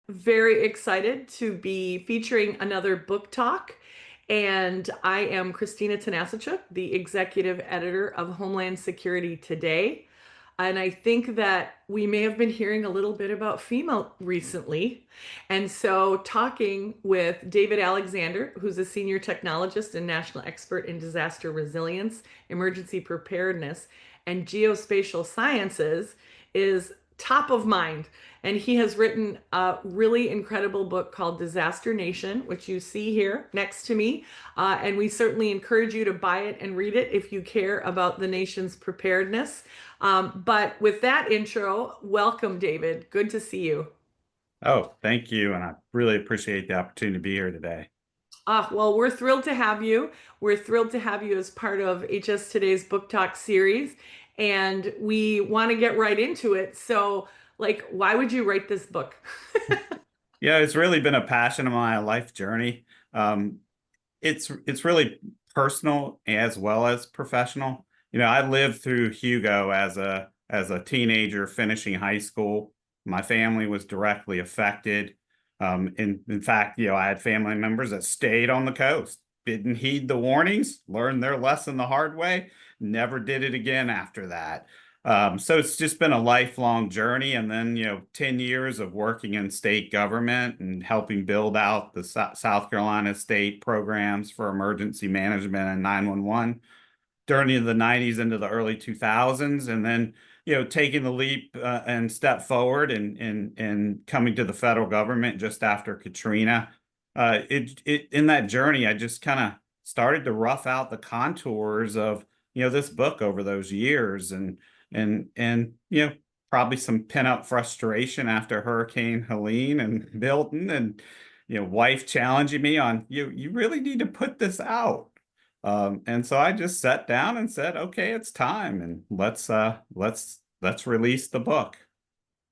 very excited to be featuring another book talk. And I am Christina Tanasichuk, the executive editor of Homeland Security Today. And I think that we may have been hearing a little bit about FEMA recently. And so, talking with David Alexander, who's a senior technologist and national expert in disaster resilience, emergency preparedness, and geospatial sciences, is top of mind. And he has written a really incredible book called Disaster Nation, which you see here next to me. And we certainly encourage you to buy it and read it if you care about the nation's preparedness. But with that intro, welcome, David. Good to see you. Oh, thank you. And I really appreciate the opportunity to be here today. Well, we're thrilled to have you. We're thrilled to have you as part of HS Today's Book Talk series. And we want to get right into it. So, why would you write this book? Yeah, it's really been a passion of my life journey. Um, it's really personal as well as professional. I lived through Hugo as a teenager finishing high school. My family was directly affected. In fact, I had family members that stayed on the coast, didn't heed the warnings, learned their lesson the hard way, never did it again after that. So it's just been a lifelong journey. And then, 10 years of working in state government and helping build out the South Carolina state programs for emergency management and 911 during the 90s into the early 2000s. And then, taking the leap and step forward and coming to the federal government just after Katrina. In that journey, I just kind of started to rough out the contours of, this book over those years and probably some pent up frustration after Hurricane Helene and Milton and wife challenging me on you really need to put this out. And so I just sat down and said, okay, it's time, and let's release the book.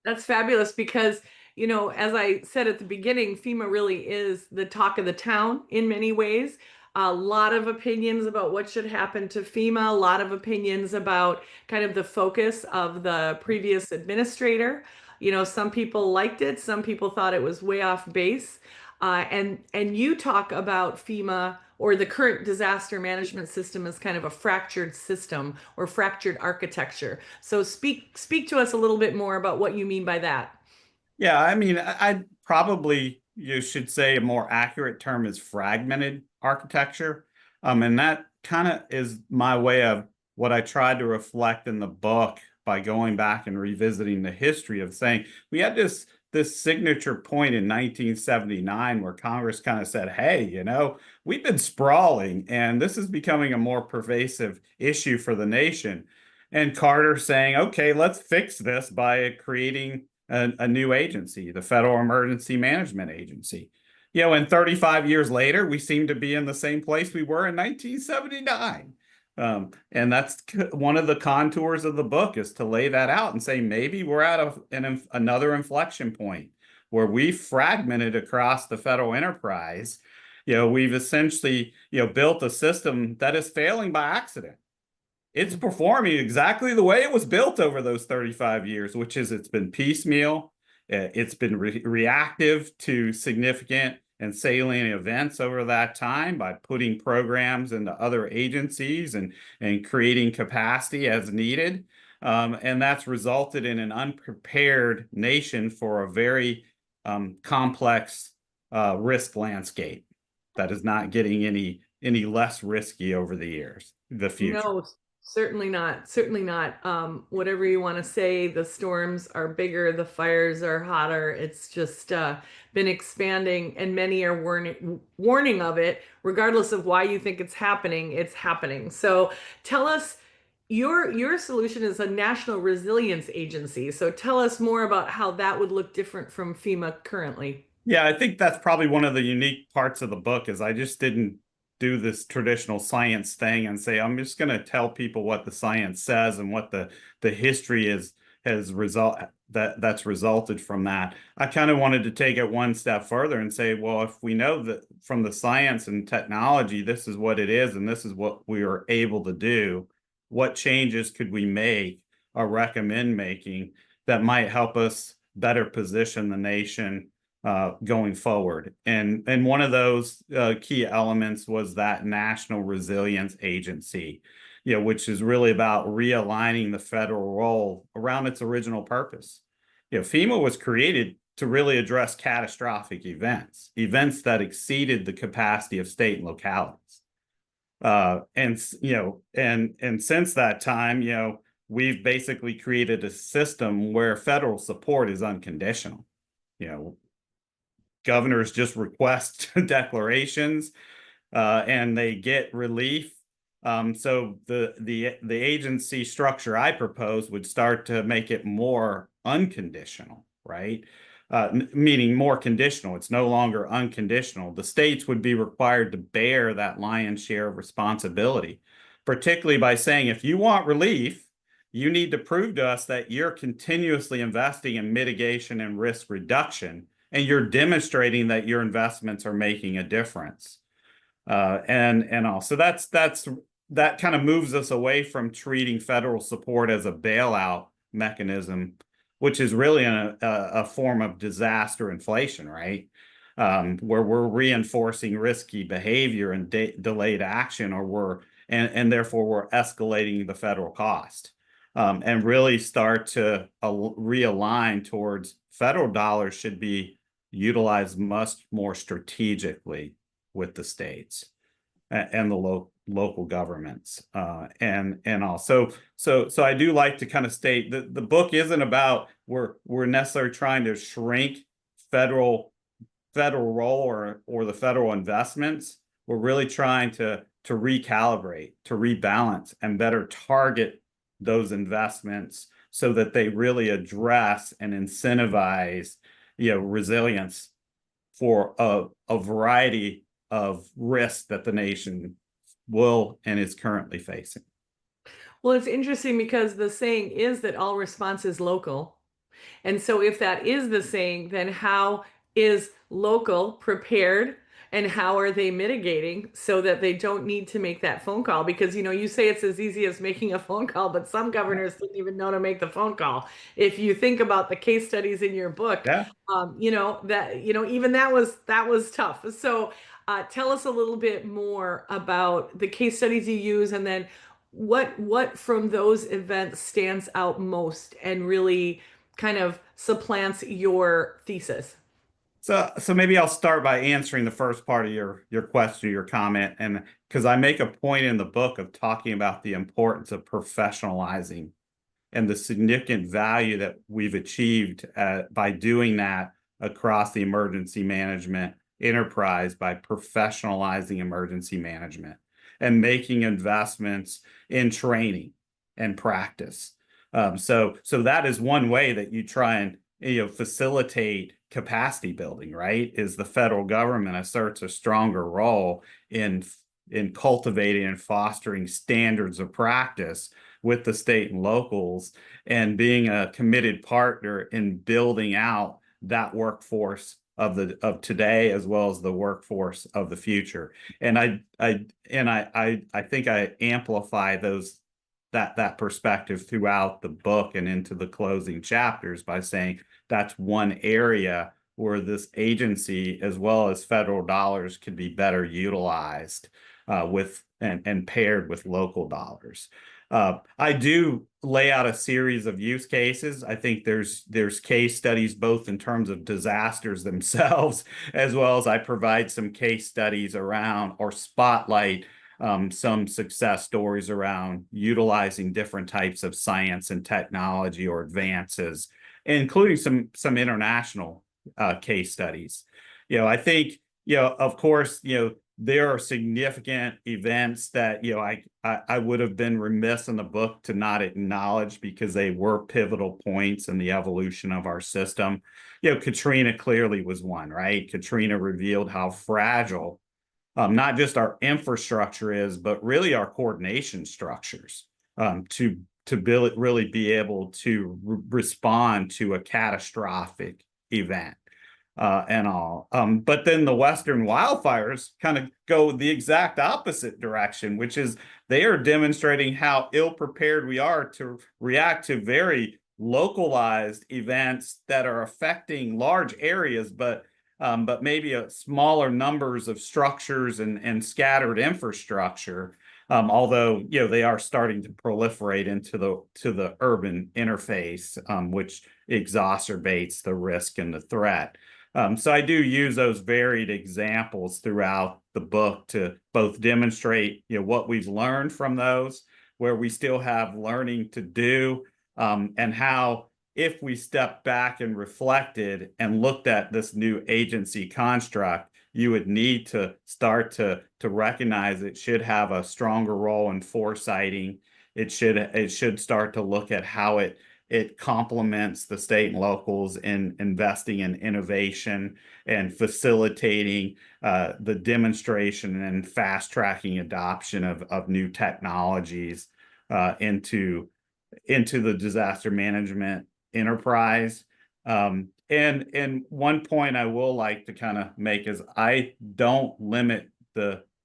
That's fabulous because, as I said at the beginning, FEMA really is the talk of the town in many ways. A lot of opinions about what should happen to FEMA, a lot of opinions about kind of the focus of the previous administrator. Some people liked it, some people thought it was way off base. And you talk about FEMA or the current disaster management system as kind of a fractured system or fractured architecture. So speak to us a little bit more about what you mean by that. Yeah, I mean, I probably you should say a more accurate term is fragmented architecture. And that kind of is my way of what I tried to reflect in the book by going back and revisiting the history of saying we had this signature point in 1979 where Congress kind of said, hey, we've been sprawling and this is becoming a more pervasive issue for the nation. And Carter saying, okay, let's fix this by creating a new agency, the Federal Emergency Management Agency. And 35 years later, we seem to be in the same place we were in 1979. And that's one of the contours of the book is to lay that out and say, maybe we're at another inflection point where we fragmented across the federal enterprise. We've essentially, built a system that is failing by accident. It's performing exactly the way it was built over those 35 years, which is it's been piecemeal. It's been reactive to significant and salient events over that time by putting programs into other agencies and creating capacity as needed. And that's resulted in an unprepared nation for a very complex risk landscape that is not getting any less risky over the future. No, certainly not. Certainly not. Whatever you want to say, the storms are bigger, the fires are hotter. It's just been expanding, and many are warning of it. Regardless of why you think it's happening, it's happening. So tell us, your solution is a national resilience agency. So tell us more about how that would look different from FEMA currently. Yeah, I think that's probably one of the unique parts of the book is I just didn't do this traditional science thing and say I'm just going to tell people what the science says and what the history that's resulted from that. I kind of wanted to take it one step further and say, well, if we know that from the science and technology, this is what it is and this is what we are able to do, what changes could we make or recommend making that might help us better position the nation going forward. And one of those key elements was that National Resilience Agency, which is really about realigning the federal role around its original purpose. FEMA was created to really address catastrophic events that exceeded the capacity of state and localities. And since that time, we've basically created a system where federal support is unconditional. Governors just request declarations, and they get relief. So the agency structure I propose would start to make it more unconditional, right? Meaning more conditional. It's no longer unconditional. The states would be required to bear that lion's share of responsibility, particularly by saying, if you want relief, you need to prove to us that you're continuously investing in mitigation and risk reduction, and you're demonstrating that your investments are making a difference. And also that kind of moves us away from treating federal support as a bailout mechanism, which is really a form of disaster inflation, right? Where we're reinforcing risky behavior and delayed action, and therefore we're escalating the federal cost, and really start to realign towards federal dollars should be utilized much more strategically with the states and the local governments, and also so I do like to kind of state that the book isn't about we're necessarily trying to shrink federal role or the federal investments. We're really trying to recalibrate, to rebalance, and better target those investments so that they really address and incentivize resilience for a variety of risks that the nation will and is currently facing. Well, it's interesting because the saying is that all response is local. And so, if that is the saying, then how is local prepared and how are they mitigating so that they don't need to make that phone call? Because, you say it's as easy as making a phone call, but some governors didn't even know to make the phone call. If you think about the case studies in your book, Yeah. even that was tough. So, tell us a little bit more about the case studies you use, and then what from those events stands out most and really kind of supplants your thesis. So maybe I'll start by answering the first part of your question, your comment, and because I make a point in the book of talking about the importance of professionalizing and the significant value that we've achieved by doing that across the emergency management enterprise, by professionalizing emergency management and making investments in training and practice. So that is one way that you try and facilitate capacity building, right? Is the federal government asserts a stronger role in cultivating and fostering standards of practice with the state and locals, and being a committed partner in building out that workforce of today as well as the workforce of the future. And I think I amplify that perspective throughout the book and into the closing chapters by saying that's one area where this agency as well as federal dollars could be better utilized with and paired with local dollars. I do lay out a series of use cases. I think there's case studies both in terms of disasters themselves, as well as I provide some case studies around or spotlight some success stories around utilizing different types of science and technology or advances, including some international case studies. I think, of course, there are significant events that I would have been remiss in the book to not acknowledge because they were pivotal points in the evolution of our system. Katrina clearly was one, right? Katrina revealed how fragile not just our infrastructure is, but really our coordination structures to really be able to respond to a catastrophic event. And all. But then the Western wildfires kind of go the exact opposite direction, which is they are demonstrating how ill-prepared we are to react to very localized events that are affecting large areas, but but maybe a smaller numbers of structures and scattered infrastructure. Although they are starting to proliferate into the urban interface, which exacerbates the risk and the threat. So I do use those varied examples throughout the book to both demonstrate what we've learned from those, where we still have learning to do, and how if we stepped back and reflected and looked at this new agency construct, you would need to start to recognize it should have a stronger role in foresighting. It should start to look at how it complements the state and locals in investing in innovation and facilitating the demonstration and fast tracking adoption of new technologies into the disaster management enterprise. And one point I will like to kind of make is I don't limit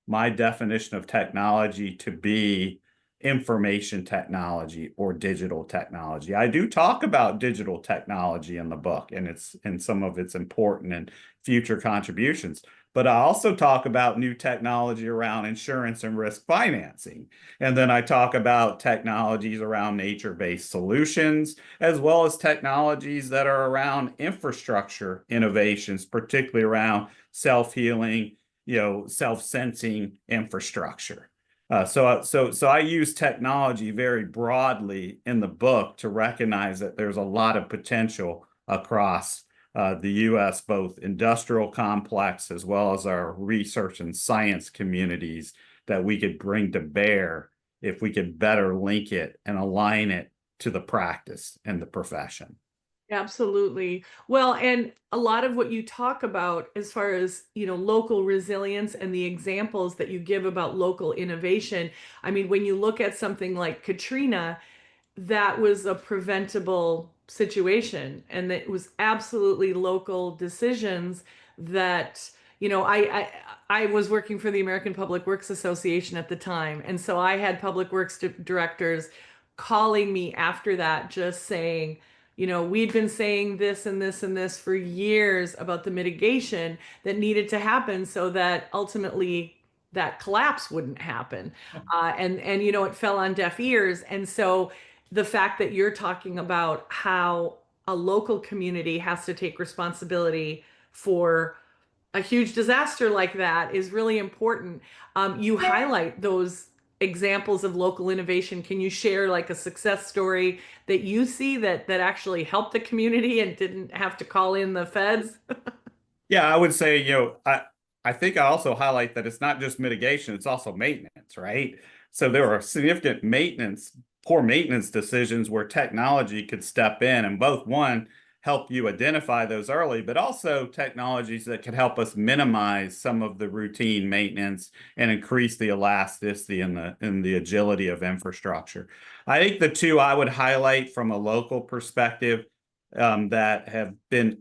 my definition of technology to be information technology or digital technology. I do talk about digital technology in the book, and some of its important and future contributions. But I also talk about new technology around insurance and risk financing. And then I talk about technologies around nature-based solutions, as well as technologies that are around infrastructure innovations, particularly around self-healing, self-sensing infrastructure. So I use technology very broadly in the book to recognize that there's a lot of potential across the U.S., both industrial complex as well as our research and science communities that we could bring to bear if we could better link it and align it to the practice and the profession. Absolutely. Well, and a lot of what you talk about as far as, local resilience and the examples that you give about local innovation. I mean, when you look at something like Katrina, that was a preventable situation, and it was absolutely local decisions that, I was working for the American Public Works Association at the time, and so I had public works directors calling me after that just saying, we'd been saying this and this and this for years about the mitigation that needed to happen so that ultimately that collapse wouldn't happen. And it fell on deaf ears. And so the fact that you're talking about how a local community has to take responsibility for a huge disaster like that is really important. You highlight those examples of local innovation. Can you share like a success story that you see that actually helped the community and didn't have to call in the feds? Yeah, I would say, I think I also highlight that it's not just mitigation, it's also maintenance, right? So there are significant poor maintenance decisions where technology could step in and both one, help you identify those early, but also technologies that could help us minimize some of the routine maintenance and increase the elasticity and the agility of infrastructure. I think the two I would highlight from a local perspective that have been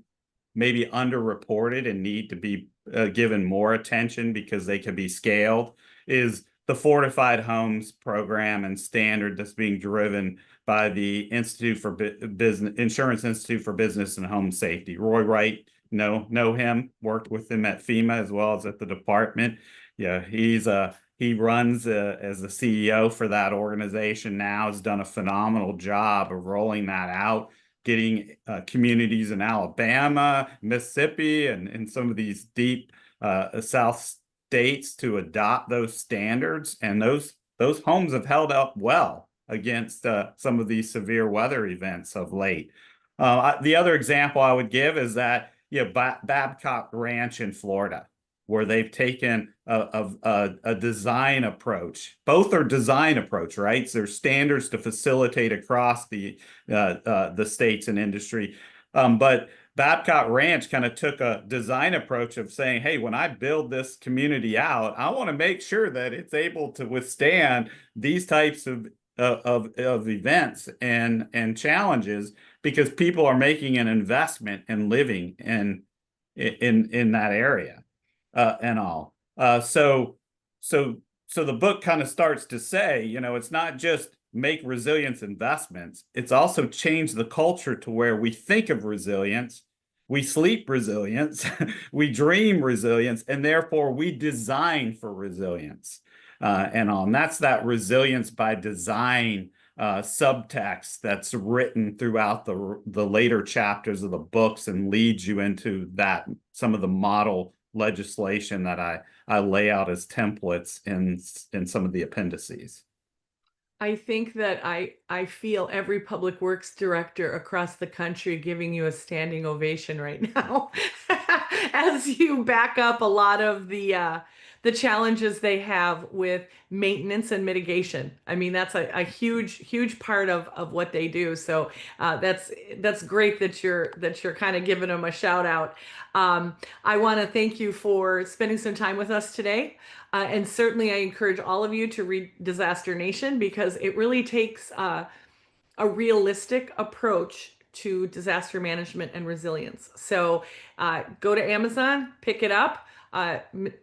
maybe underreported and need to be given more attention because they can be scaled is the Fortified Homes program and standard that's being driven by the Institute for Business Insurance Institute for Business and Home Safety. Roy Wright, know him, worked with him at FEMA as well as at the department. Yeah, he runs as the CEO for that organization now, has done a phenomenal job of rolling that out, getting communities in Alabama, Mississippi, and some of these deep South states to adopt those standards. And those homes have held up well against some of these severe weather events of late. The other example I would give is that Babcock Ranch in Florida, where they've taken a design approach. Both are design approach, right? So there's standards to facilitate across the states and industry. But Babcock Ranch kind of took a design approach of saying, hey, when I build this community out, I want to make sure that it's able to withstand these types of events and challenges because people are making an investment in living in that area and all. So the book kind of starts to say, it's not just make resilience investments, it's also change the culture to where we think of resilience we sleep resilience, we dream resilience, and therefore we design for resilience. That's that resilience by design subtext that's written throughout the later chapters of the books and leads you into that some of the model legislation that I lay out as templates in some of the appendices. I think that I feel every public works director across the country giving you a standing ovation right now as you back up a lot of the challenges they have with maintenance and mitigation. I mean, that's a huge part of what they do. So that's great that you're kind of giving them a shout out. I want to thank you for spending some time with us today. And certainly, I encourage all of you to read Disaster Nation because it really takes a realistic approach to disaster management and resilience. So go to Amazon, pick it up.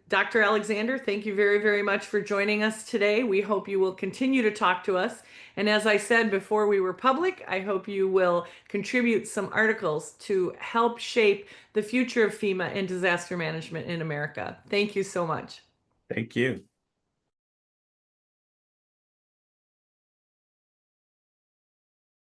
Dr. Alexander, thank you very much for joining us today. We hope you will continue to talk to us. And as I said before we were public, I hope you will contribute some articles to help shape the future of FEMA and disaster management in America. Thank you so much. Thank you.